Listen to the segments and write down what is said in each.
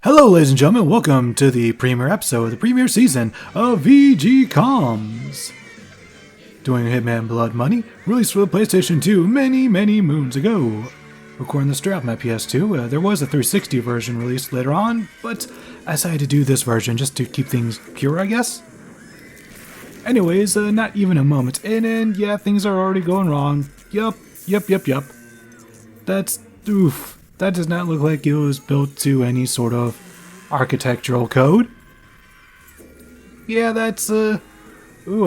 Hello ladies and gentlemen, welcome to the premiere episode of the premiere season of VGCommz. Doing Hitman Blood Money, released for the PlayStation 2 many moons ago. Recording this straight off my PS2, there was a 360 version released later on, but I decided to do this version just to keep things pure, I guess. Anyways, not even a moment in, and yeah, things are already going wrong. Yup. That's oof. That does not look like it was built to any sort of architectural code. Yeah, that's ooh,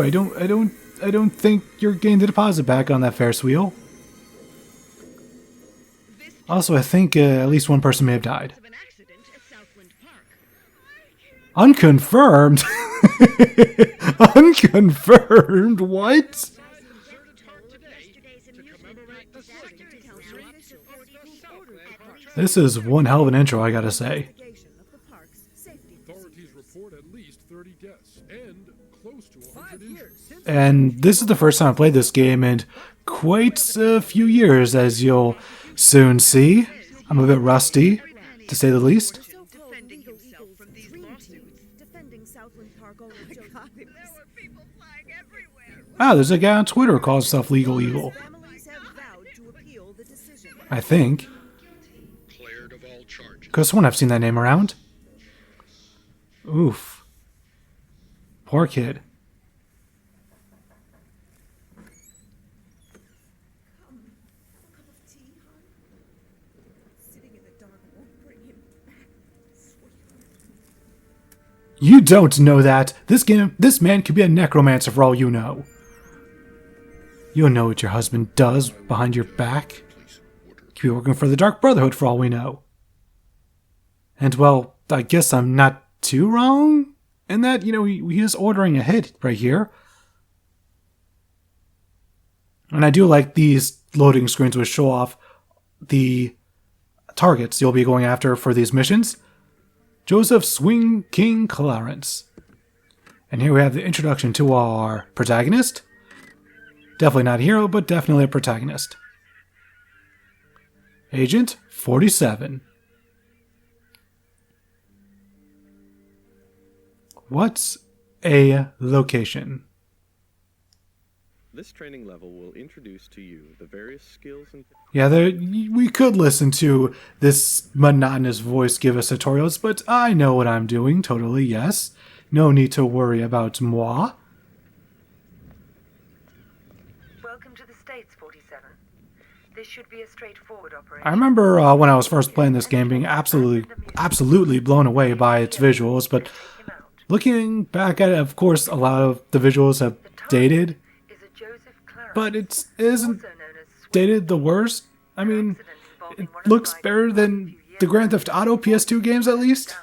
I don't think you're getting the deposit back on that Ferris wheel. Also, I think at least one person may have died. Unconfirmed? Unconfirmed? What? This is one hell of an intro, I gotta say. And this is the first time I played this game in quite a few years, as you'll soon see. I'm a bit rusty, to say the least. Ah, there's a guy on Twitter who calls himself Legal Eagle. I think. Could have sworn I've seen that name around. Oof. Poor kid. You don't know that. This man could be a necromancer for all you know. You don't know what your husband does behind your back. Could be working for the Dark Brotherhood for all we know. And well, I guess I'm not too wrong in that, you know, he is ordering a hit right here. And I do like these loading screens which show off the targets you'll be going after for these missions. Joseph Swing King Clarence. And here we have the introduction to our protagonist. Definitely not a hero, but definitely a protagonist. Agent 47. What's a location? This training level will introduce to you the various skills and... Yeah, we could listen to this monotonous voice give us tutorials, but I know what I'm doing, totally, yes. No need to worry about moi. Welcome to the States, 47. This should be a straightforward operation. I remember when I was first playing this game being absolutely blown away by its visuals, but looking back at it, of course, a lot of the visuals have dated, but it isn't dated the worst. I mean, it looks better than the Grand Theft Auto PS2 games, at least.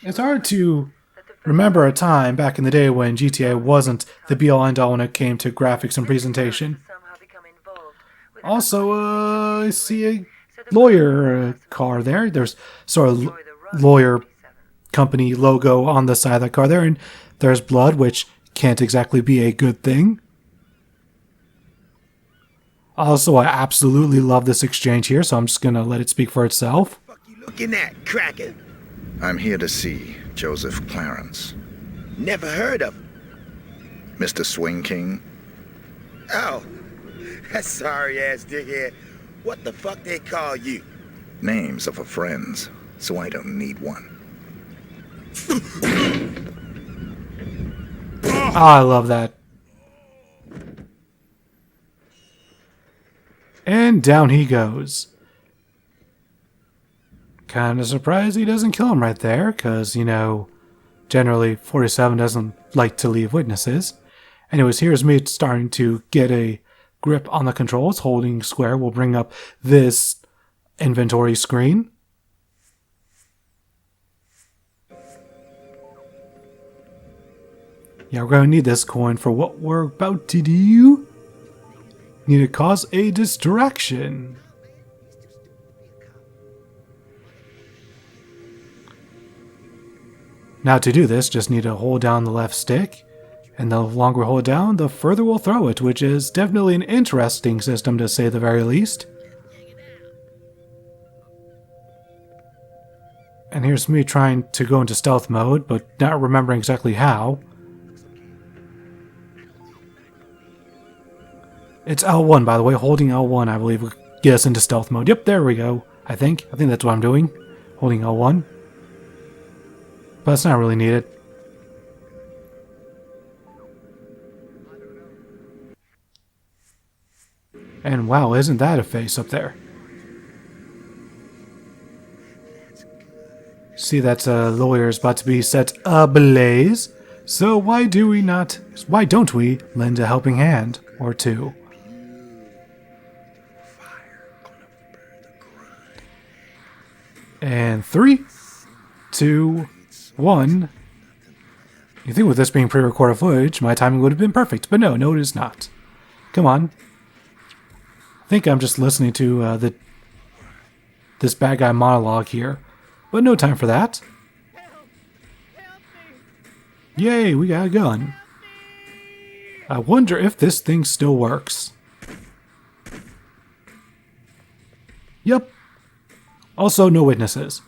It's hard to remember a time back in the day when GTA wasn't the be-all end-all when it came to graphics and presentation. Also, I see a lawyer car there. There's sort of lawyer company logo on the side of that car there, and there's blood, which can't exactly be a good thing. Also, I absolutely love this exchange here, so I'm just gonna let it speak for itself. What the fuck you looking at, cracker? I'm here to see Joseph Clarence. Never heard of him. Mr. Swing King? Oh, that sorry-ass dickhead. What the fuck they call you? Names are for friends, so I don't need one. I love that. And down he goes. Kinda surprised he doesn't kill him right there, because, you know, generally 47 doesn't like to leave witnesses. Anyways, here's me starting to get a grip on the controls. Holding square will bring up this inventory screen. Yeah, we're going to need this coin for what we're about to do. Need to cause a distraction. Now to do this, just need to hold down the left stick. And the longer we hold it down, the further we'll throw it, which is definitely an interesting system to say the very least. And here's me trying to go into stealth mode, but not remembering exactly how. It's L1, by the way. Holding L1, I believe, will get us into stealth mode. Yep, there we go. I think that's what I'm doing. Holding L1. But it's not really needed. And wow, isn't that a face up there? See that lawyer is about to be set ablaze. So why don't we lend a helping hand or two? And 3, 2, 1. You think with this being pre-recorded footage, my timing would have been perfect, but no, it is not. Come on. I think I'm just listening to this bad guy monologue here, but no time for that. Yay, we got a gun. I wonder if this thing still works. Yep. Also, no witnesses.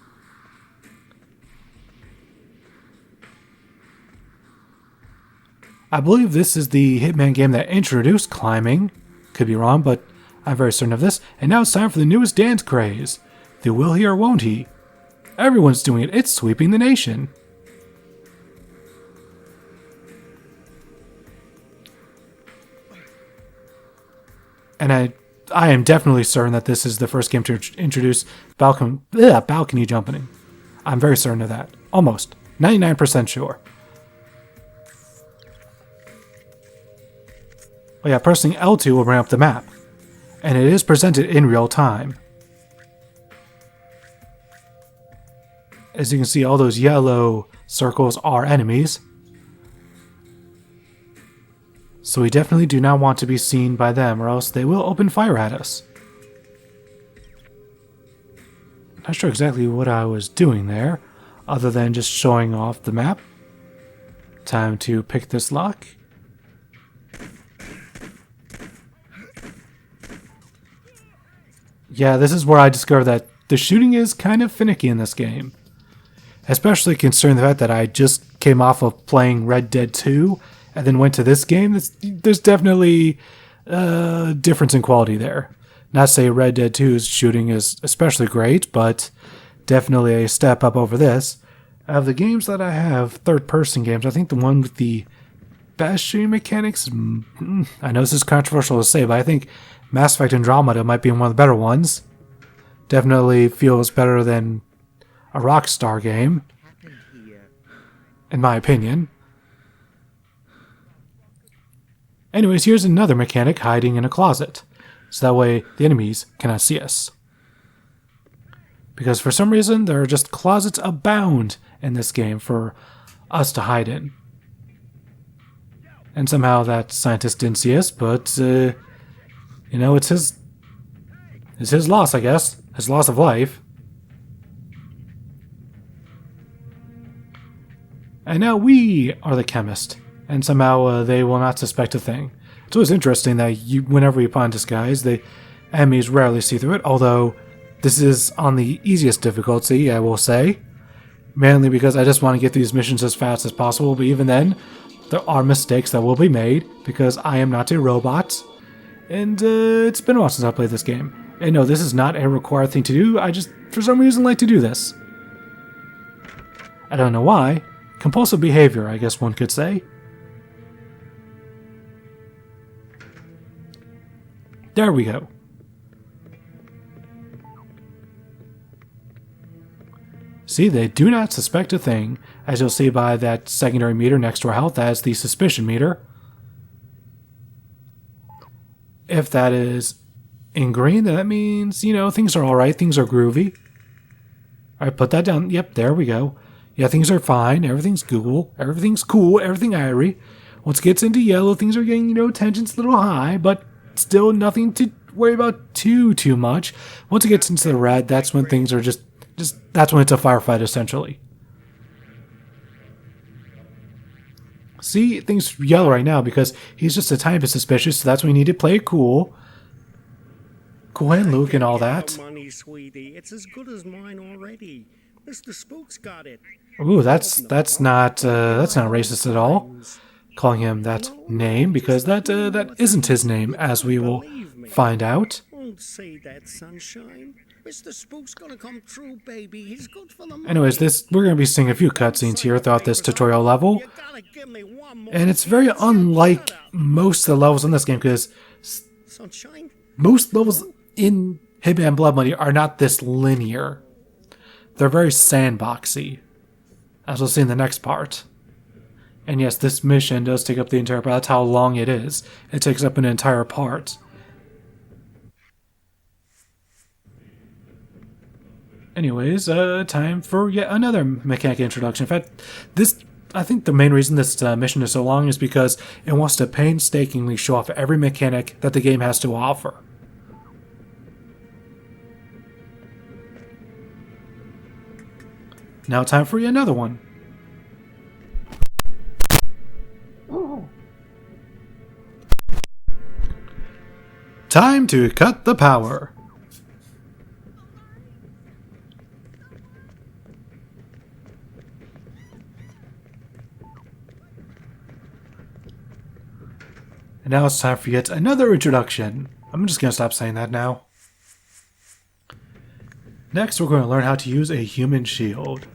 I believe this is the Hitman game that introduced climbing. Could be wrong, but I'm very certain of this. And now it's time for the newest dance craze. The will he or won't he? Everyone's doing it. It's sweeping the nation. And I am definitely certain that this is the first game to introduce balcony jumping. I'm very certain of that. Almost. 99% sure. Oh yeah, pressing L2 will bring up the map. And it is presented in real time. As you can see, all those yellow circles are enemies. So we definitely do not want to be seen by them, or else they will open fire at us. Not sure exactly what I was doing there, other than just showing off the map. Time to pick this lock. Yeah, this is where I discovered that the shooting is kind of finicky in this game. Especially considering the fact that I just came off of playing Red Dead 2 and then went to this game. There's definitely a difference in quality there. Not to say Red Dead 2's shooting is especially great, but definitely a step up over this. Of the games that I have, third-person games, I think the one with the best shooting mechanics, I know this is controversial to say, but I think Mass Effect Andromeda might be one of the better ones. Definitely feels better than a Rockstar game, in my opinion. Anyways, here's another mechanic hiding in a closet, so that way the enemies cannot see us. Because for some reason, there are just closets abound in this game for us to hide in. And somehow that scientist didn't see us, but, you know, it's his loss, I guess. His loss of life. And now we are the chemist, and somehow they will not suspect a thing. It's always interesting that whenever you put on disguise, the enemies rarely see through it, although this is on the easiest difficulty, I will say. Mainly because I just want to get these missions as fast as possible, but even then, there are mistakes that will be made, because I am not a robot. And it's been a while since I played this game. And no, this is not a required thing to do, I just, for some reason, like to do this. I don't know why. Compulsive behavior, I guess one could say. There we go. See, they do not suspect a thing, as you'll see by that secondary meter next to our health as the suspicion meter. If that is in green, then that means, you know, things are alright, things are groovy. Alright, put that down. Yep, there we go. Yeah, things are fine, everything's cool, everything airy. Once it gets into yellow, things are getting, you know, tension's a little high, but still nothing to worry about too much. Once it gets into the red, that's when things are just that's when it's a firefight, essentially. See, things are yellow right now because he's just a tiny bit suspicious, so that's when we need to play it cool. Cool hand Luke and all that. Money, sweetie. It's as good as mine already. Mr. Spook's got it. Ooh, that's not racist at all. Calling him that name, because that isn't his name, as we will find out. Don't say that, sunshine. Mr. Spook's gonna come true, baby. He's good for the money. Anyways, we're gonna be seeing a few cutscenes here throughout this tutorial level, You gotta give me one more and it's very unlike most of the levels in this game, because sunshine. most levels in Hitman Blood Money are not this linear. They're very sandboxy, as we'll see in the next part. And yes, this mission does take up the entire part. That's how long it is. It takes up an entire part. Anyways, time for yet another mechanic introduction. In fact, I think the main reason this mission is so long is because it wants to painstakingly show off every mechanic that the game has to offer. Now time for yet another one. Time to cut the power. And now it's time for yet another introduction. I'm just going to stop saying that now. Next, we're going to learn how to use a human shield.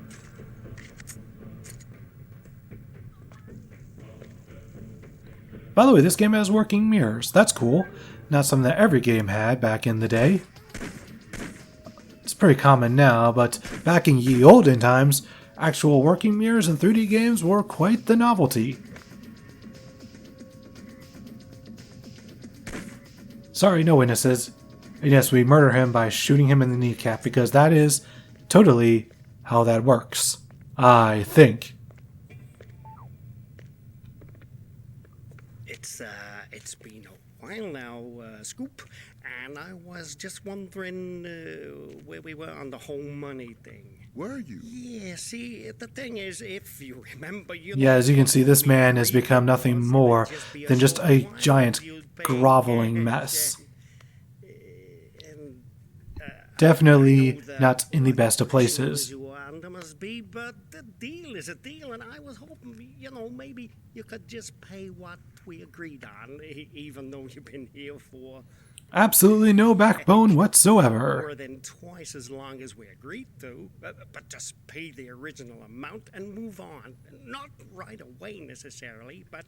By the way, this game has working mirrors. That's cool. Not something that every game had back in the day. It's pretty common now, but back in ye olden times, actual working mirrors in 3D games were quite the novelty. Sorry, no witnesses. And yes, we murder him by shooting him in the kneecap, because that is totally how that works. I think. It's been a while now, Scoop, and I was just wondering where we were on the whole money thing. Were you? Yeah, see, the thing is, if you remember... Yeah, as you can see, this man has become nothing more than just a giant groveling mess. Definitely not in the best of places. But the deal is a deal, and I was hoping, maybe you could just pay what we agreed on, even though you've been here for... Absolutely no backbone whatsoever. More than twice as long as we agreed to, but just pay the original amount and move on. Not right away necessarily, but,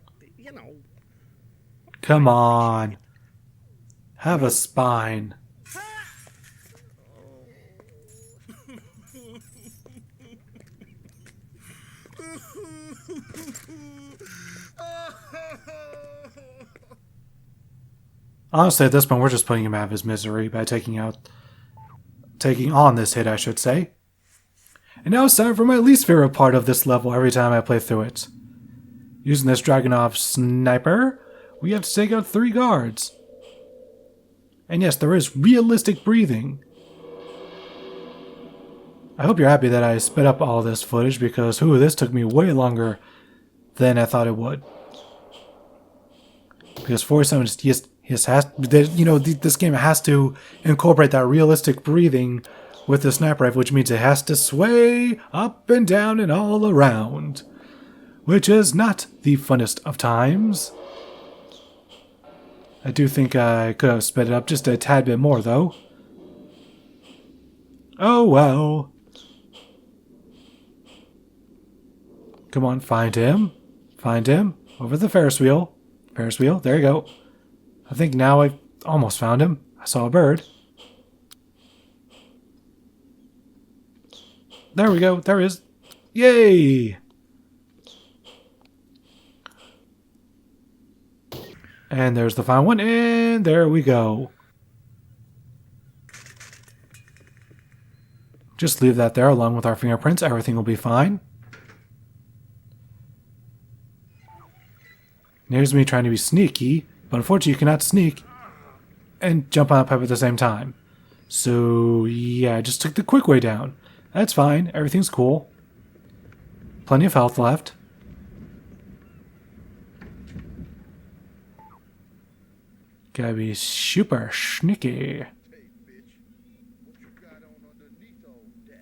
Come on. Have a spine. Honestly, at this point, we're just putting him out of his misery by taking on this hit, I should say. And now it's time for my least favorite part of this level every time I play through it. Using this Dragunov sniper, we have to take out 3 guards. And yes, there is realistic breathing. I hope you're happy that I sped up all this footage, because this took me way longer than I thought it would. Because 47 just this game has to incorporate that realistic breathing with the sniper rifle, which means it has to sway up and down and all around, which is not the funnest of times. I do think I could have sped it up just a tad bit more, though. Oh well. Come on, find him. Find him. Over the Ferris wheel. Ferris wheel, there you go. I think now I almost found him. I saw a bird. There we go. There is. Yay! And there's the final one. And there we go. Just leave that there along with our fingerprints. Everything will be fine. Here's me trying to be sneaky. But unfortunately, you cannot sneak and jump on a pipe at the same time. So, yeah, I just took the quick way down. That's fine. Everything's cool. Plenty of health left. Gotta be super sneaky.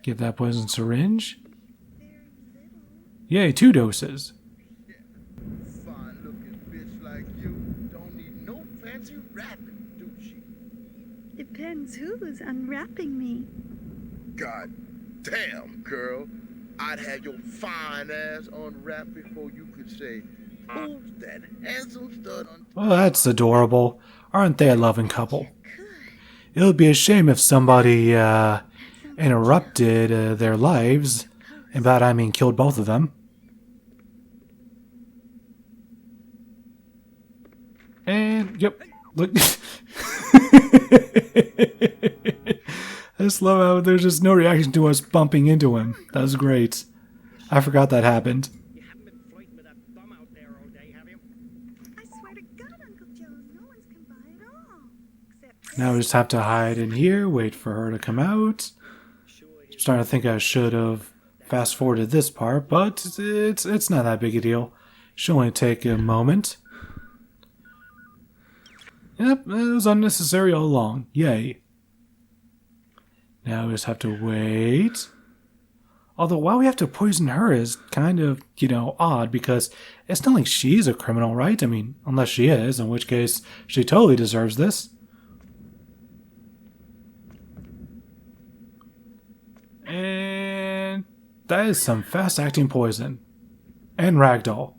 Get that poison syringe. Yay, 2 doses. Fine-looking bitch like you don't need no fancy wrapping, do she? Depends who's unwrapping me. God damn, girl. I'd have your fine ass unwrapped before you could say, who's that handsome stud on Well, that's adorable. Aren't they a loving couple? It would be a shame if somebody interrupted their lives, and by that I mean killed both of them. And, yep, look. I just love how there's just no reaction to us bumping into him. That was great. I forgot that happened. You haven't been flirting with that bum out there all day, have you? I swear to God, Uncle Joe, no one's come by at all. Except Now we just have to hide in here, wait for her to come out. I'm starting to think I should have fast forwarded this part, but it's not that big a deal. Should only take a moment. Yep, it was unnecessary all along. Yay. Now we just have to wait. Although why we have to poison her is kind of, odd, because it's not like she's a criminal, right? I mean, unless she is, in which case she totally deserves this. And that is some fast-acting poison. And ragdoll.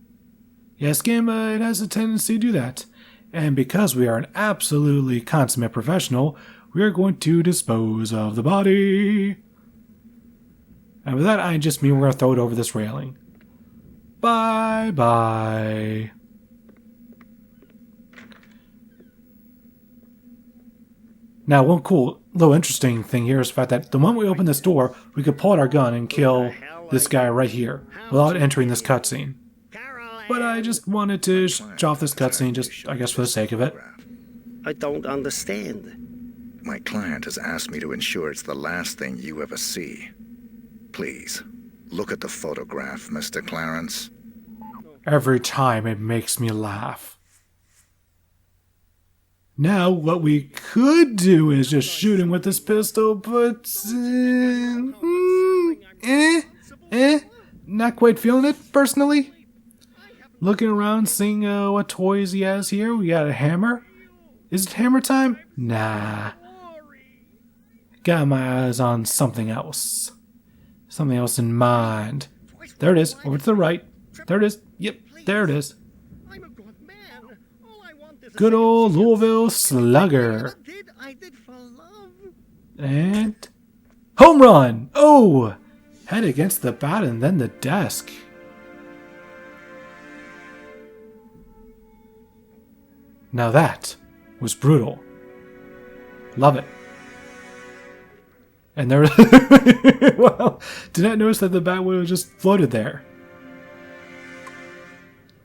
Yes, game, it has a tendency to do that. And because we are an absolutely consummate professional, we are going to dispose of the body. And with that, I just mean we're going to throw it over this railing. Bye-bye. Now, one cool, little interesting thing here is the fact that the moment we open this door, we could pull out our gun and kill this guy right here without entering this cutscene. But I just wanted to show off this cutscene, just, I guess, for the sake of it. I don't understand. My client has asked me to ensure it's the last thing you ever see. Please, look at the photograph, Mr. Clarence. Every time it makes me laugh. Now, what we could do is just shoot him with this pistol, but... not quite feeling it, personally. Looking around, seeing what toys he has here. We got a hammer. Is it hammer time? Nah. Got my eyes on something else. Something else in mind. There it is, over to the right. There it is. Yep, there it is. I'm a good man. All I want is a Good old Louisville Slugger. I did for love. And... home run! Oh! Head against the bat and then the desk. Now that was brutal. Love it. And there... well, did not notice that the bat would have just floated there.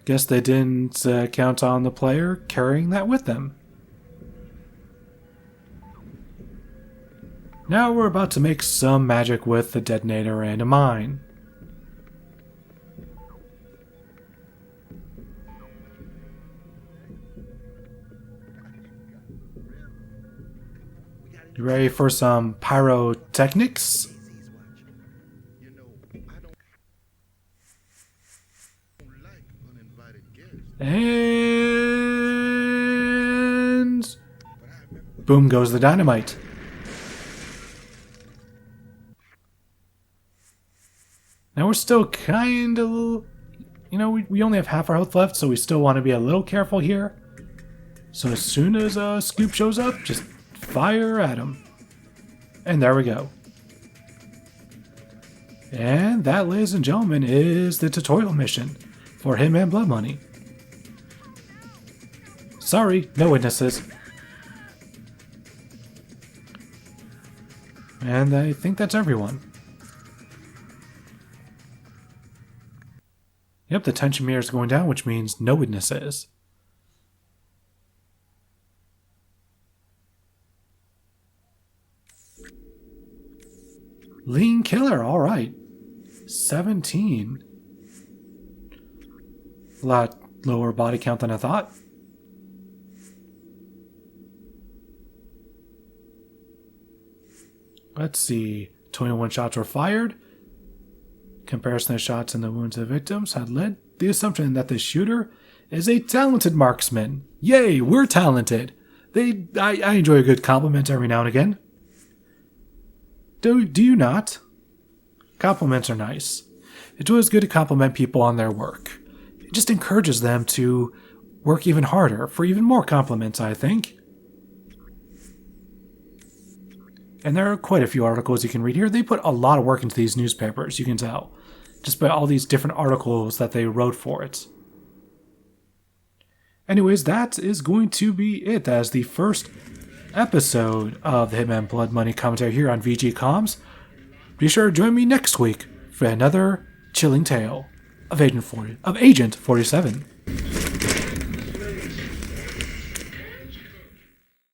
Guess they didn't count on the player carrying that with them. Now we're about to make some magic with the detonator and a mine. You ready for some pyrotechnics? And... boom goes the dynamite. Now we're still kind of... we only have half our health left, so we still want to be a little careful here. So as soon as Scoop shows up, just fire at him. And there we go. And that, ladies and gentlemen, is the tutorial mission for Hitman Blood Money. Sorry, no witnesses. And I think that's everyone. Yep, the tension meter is going down, which means no witnesses. Lean killer, alright. 17. A lot lower body count than I thought. Let's see. 21 shots were fired. Comparison of shots and the wounds of the victims had led the assumption that the shooter is a talented marksman. Yay, we're talented. I enjoy a good compliment every now and again. Do you not? Compliments are nice. It's always good to compliment people on their work. It just encourages them to work even harder for even more compliments, I think. And there are quite a few articles you can read here. They put a lot of work into these newspapers, you can tell. Just by all these different articles that they wrote for it. Anyways, that is going to be it as the first episode of the Hitman Blood Money commentary here on VGCommz. Be sure to join me next week for another chilling tale of Agent 47.